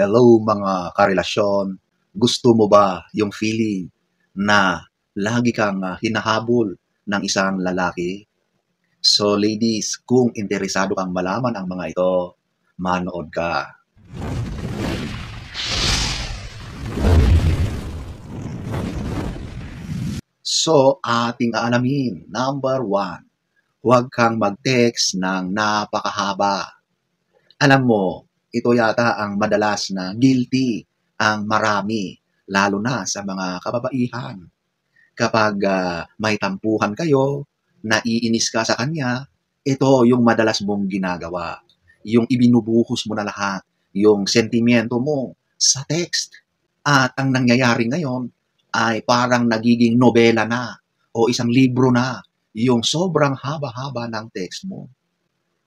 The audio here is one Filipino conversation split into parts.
Hello mga karelasyon, gusto mo ba yung feeling na lagi kang hinahabol ng isang lalaki? So ladies, kung interesado kang malaman ang mga ito, manood ka. So ating aalamin, number 1, huwag kang mag-text ng napakahaba. Alam mo, ito yata ang madalas na guilty ang marami, lalo na sa mga kababaihan. Kapag may tampuhan kayo, naiinis ka sa kanya, ito yung madalas mong ginagawa. Yung ibinubuhos mo na lahat, yung sentimento mo sa text. At ang nangyayari ngayon ay parang nagiging nobela na o isang libro na yung sobrang haba-haba ng text mo.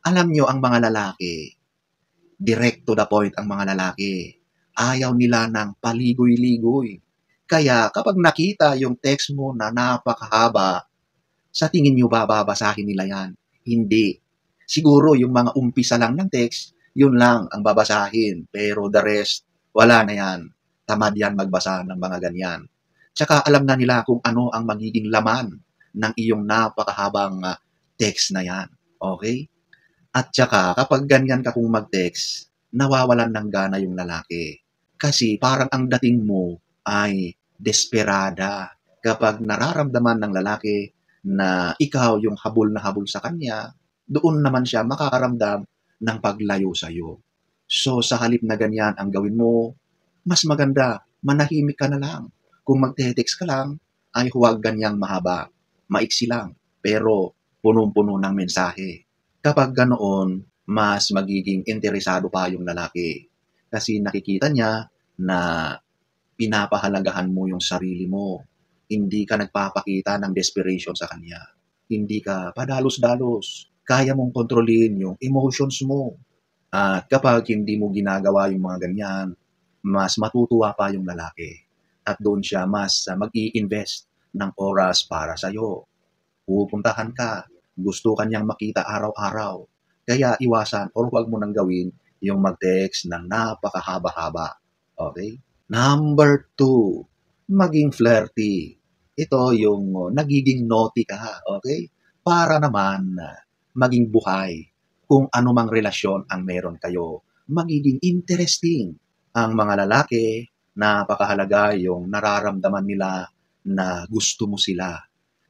Alam nyo ang mga lalaki, direct to the point ang mga lalaki. Ayaw nila ng paligoy-ligoy. Kaya kapag nakita yung text mo na napakahaba, sa tingin nyo ba babasahin nila yan? Hindi. Siguro yung mga umpisa lang ng text, yun lang ang babasahin. Pero the rest, wala na yan. Tamad yan magbasa ng mga ganyan. Tsaka alam na nila kung ano ang magiging laman ng iyong napakahabang text na yan. Okay? At tsaka kapag ganyan ka kung mag-text, nawawalan ng gana yung lalaki. Kasi parang ang dating mo ay desperada. Kapag nararamdaman ng lalaki na ikaw yung habol na habol sa kanya, doon naman siya makakaramdam ng paglayo sa'yo. So sa halip na ganyan ang gawin mo, mas maganda, manahimik ka na lang. Kung magte-text ka lang, ay huwag ganyang mahaba. Maiksi lang, pero punong-puno ng mensahe. Kapag ganoon, mas magiging interesado pa yung lalaki. Kasi nakikita niya na pinapahalagahan mo yung sarili mo. Hindi ka nagpapakita ng desperation sa kanya. Hindi ka padalos-dalos. Kaya mong kontrolin yung emotions mo. At kapag hindi mo ginagawa yung mga ganyan, mas matutuwa pa yung lalaki. At doon siya mas mag-i-invest ng oras para sa'yo. Pupuntahan ka, gusto kanyang makita araw-araw. Kaya iwasan or huwag mo nang gawin yung mag-text ng napakahaba-haba. Okay? Number 2, maging flirty. Ito yung nagiging naughty ka. Okay? Para naman maging buhay kung anumang relasyon ang meron kayo. Magiging interesting ang mga lalaki, napakahalaga yung nararamdaman nila na gusto mo sila,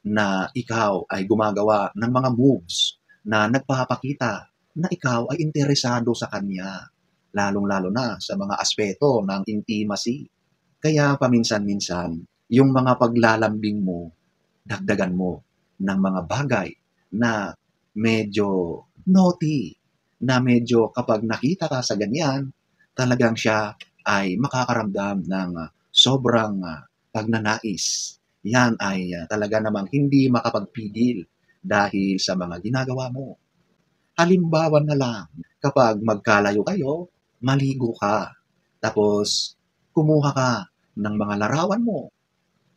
na ikaw ay gumagawa ng mga moves na nagpapakita na ikaw ay interesado sa kanya, lalong-lalo na sa mga aspeto ng intimacy. Kaya paminsan-minsan, yung mga paglalambing mo, dagdagan mo ng mga bagay na medyo naughty, na medyo kapag nakita ka sa ganyan, talagang siya ay makakaramdam ng sobrang pagnanais. Yan ay talaga namang hindi makapagpigil dahil sa mga ginagawa mo. Halimbawa na lang, kapag magkalayo kayo, maligo ka. Tapos, kumuha ka ng mga larawan mo.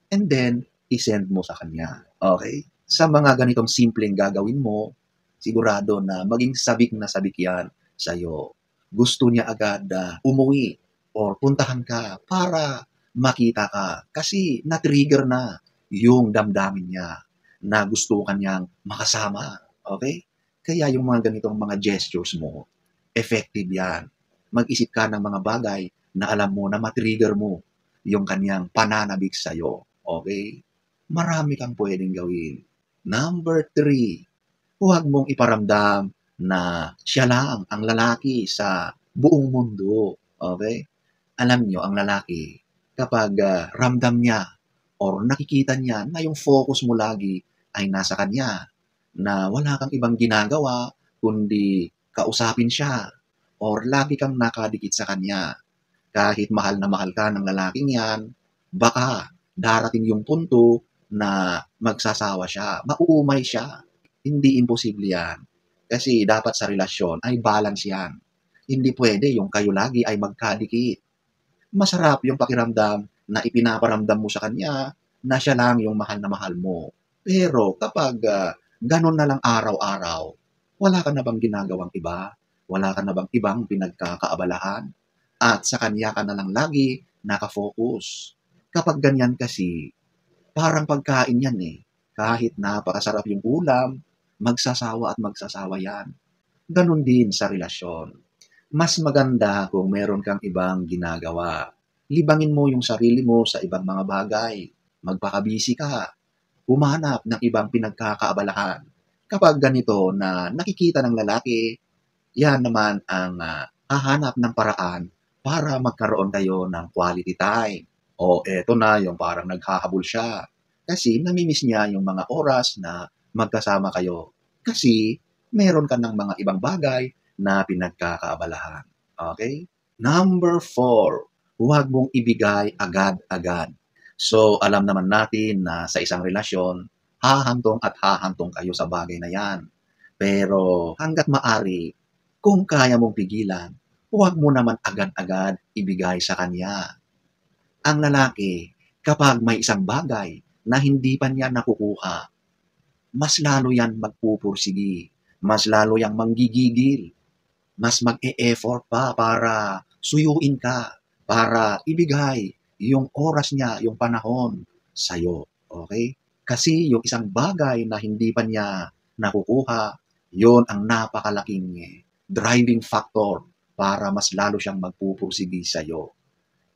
And then, isend mo sa kanya. Okay? Sa mga ganitong simpleng gagawin mo, sigurado na maging sabik na sabik yan sa'yo. Gusto niya agad umuwi or puntahan ka para makita ka. Kasi na-trigger na yung damdamin niya na gusto kanyang makasama. Okay? Kaya yung mga ganitong mga gestures mo, effective yan. Mag-isip ka ng mga bagay na alam mo na matrigger mo yung kanyang pananabik sa'yo. Okay? Marami kang pwedeng gawin. Number 3, huwag mong iparamdam na siya lang ang lalaki sa buong mundo. Okay? Alam nyo, ang lalaki, kapag ramdam niya or nakikita niya na yung focus mo lagi ay nasa kanya, na wala kang ibang ginagawa kundi kausapin siya or lagi kang nakadikit sa kanya. Kahit mahal na mahal ka ng lalaking yan, baka darating yung punto na magsasawa siya, mauumay siya. Hindi imposible yan. Kasi dapat sa relasyon ay balance yan. Hindi pwede yung kayo lagi ay magkadikit. Masarap yung pakiramdam na ipinaparamdam mo sa kanya na siya lang yung mahal na mahal mo. Pero kapag ganun na lang araw-araw, wala ka na bang ginagawang iba? Wala ka na bang ibang pinagkakaabalahan? at sa kanya ka na lang lagi nakafocus. Kapag ganyan kasi, parang pagkain yan eh. Kahit napakasarap yung ulam, magsasawa at magsasawa yan. Ganon din sa relasyon. Mas maganda kung meron kang ibang ginagawa. Libangin mo yung sarili mo sa ibang mga bagay. Magpakabisi ka. Humanap ng ibang pinagkakaabalahan. Kapag ganito na nakikita ng lalaki, yan naman ang hahanap ng paraan para magkaroon kayo ng quality time. O eto na yung parang naghahabol siya. Kasi namimiss niya yung mga oras na magkasama kayo. Kasi meron ka ng mga ibang bagay na pinagkakaabalahan. Okay? Number 4, huwag mong ibigay agad-agad. So, alam naman natin na sa isang relasyon, hahantong at hahantong kayo sa bagay na yan. Pero hanggat maari, kung kaya mong pigilan, huwag mo naman agad-agad ibigay sa kanya. Ang lalaki, kapag may isang bagay na hindi pa niya nakukuha, mas lalo yan magpupursigi, mas lalo yang manggigigil, mas mag-e-effort pa para suyuin ka, para ibigay yung oras niya, yung panahon sa'yo. Okay? Kasi yung isang bagay na hindi pa niya nakukuha, yon ang napakalaking driving factor para mas lalo siyang magpupursigi sa'yo.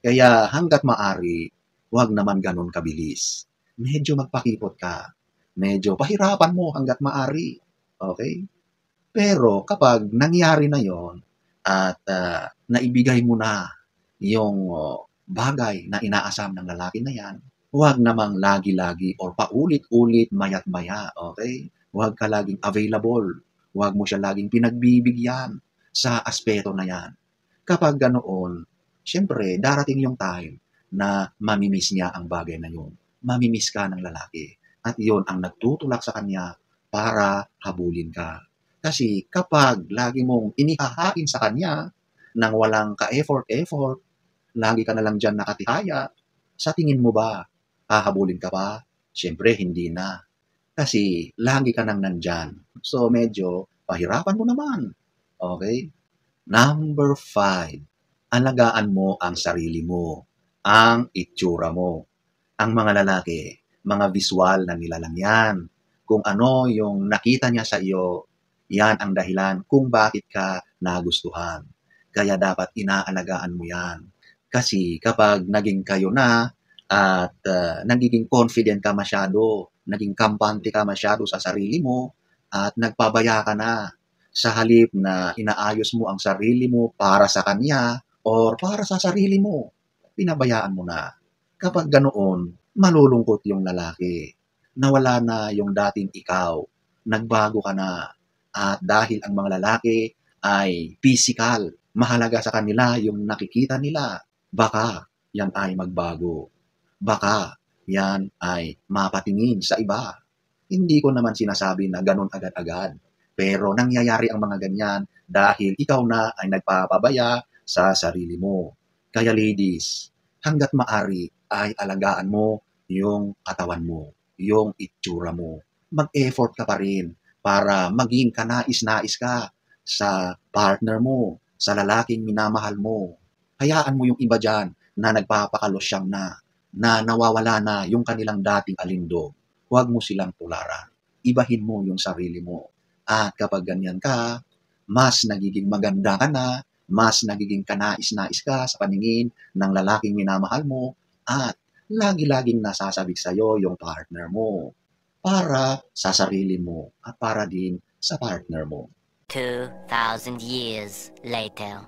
Kaya hanggat maari, huwag naman ganun kabilis. Medyo magpakipot ka. Medyo pahirapan mo hanggat maari. Okay? Pero kapag nangyari na yon at naibigay mo na yung bagay na inaasam ng lalaki na yan, huwag namang lagi-lagi or paulit-ulit mayat maya, okay? Huwag ka laging available. Huwag mo siya laging pinagbibigyan sa aspeto na yan. Kapag ganoon, syempre, darating yung time na mamimiss niya ang bagay na yun. Mamimiss ka ng lalaki. At yun ang nagtutulak sa kanya para habulin ka. Kasi kapag lagi mong inihahain sa kanya nang walang ka-effort, lagi ka na lang dyan nakatihaya, sa tingin mo ba, hahabulin ka pa? Siyempre, hindi na. Kasi lagi ka nang nandyan. So, medyo pahirapan mo naman. Okay? Number 5, alagaan mo ang sarili mo, ang itsura mo. Ang mga lalaki, mga visual na nilalang yan. Kung ano yung nakita niya sa iyo, yan ang dahilan kung bakit ka nagustuhan. Kaya dapat inaalagaan mo yan. Kasi kapag naging kayo na at nagiging confident ka masyado, naging kampante ka masyado sa sarili mo, at nagpabaya ka na sa halip na inaayos mo ang sarili mo para sa kanya or para sa sarili mo, pinabayaan mo na. Kapag ganoon, malulungkot yung lalaki. Nawala na yung dating ikaw. Nagbago ka na. At dahil ang mga lalaki ay physical, mahalaga sa kanila yung nakikita nila, baka yan ay magbago. Baka yan ay mapatingin sa iba. Hindi ko naman sinasabi na ganun agad-agad. Pero nangyayari ang mga ganyan dahil ikaw na ay nagpapabaya sa sarili mo. Kaya ladies, hanggat maari ay alagaan mo yung katawan mo, yung itsura mo. Mag-effort ka pa rin para maging kanais-nais ka sa partner mo, sa lalaking minamahal mo. Hayaan mo yung iba dyan na nagpapakalosyang na nawawala na yung kanilang dating alindog. Huwag mo silang tularan. Ibahin mo yung sarili mo. At kapag ganyan ka, mas nagiging maganda ka na, mas nagiging kanais-nais ka sa paningin ng lalaking minamahal mo, at lagi-laging nasasabik sa'yo yung partner mo para sa sarili mo at para din sa partner mo. 2,000 years later.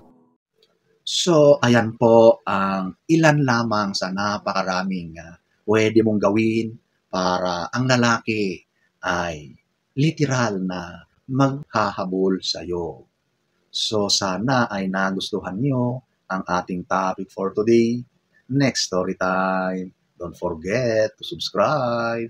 So, ayan po ang ilan lamang sa napakaraming pwede mong gawin para ang lalaki ay literal na maghahabol sa'yo. So, sana ay nagustuhan nyo ang ating topic for today. Next story time. Don't forget to subscribe.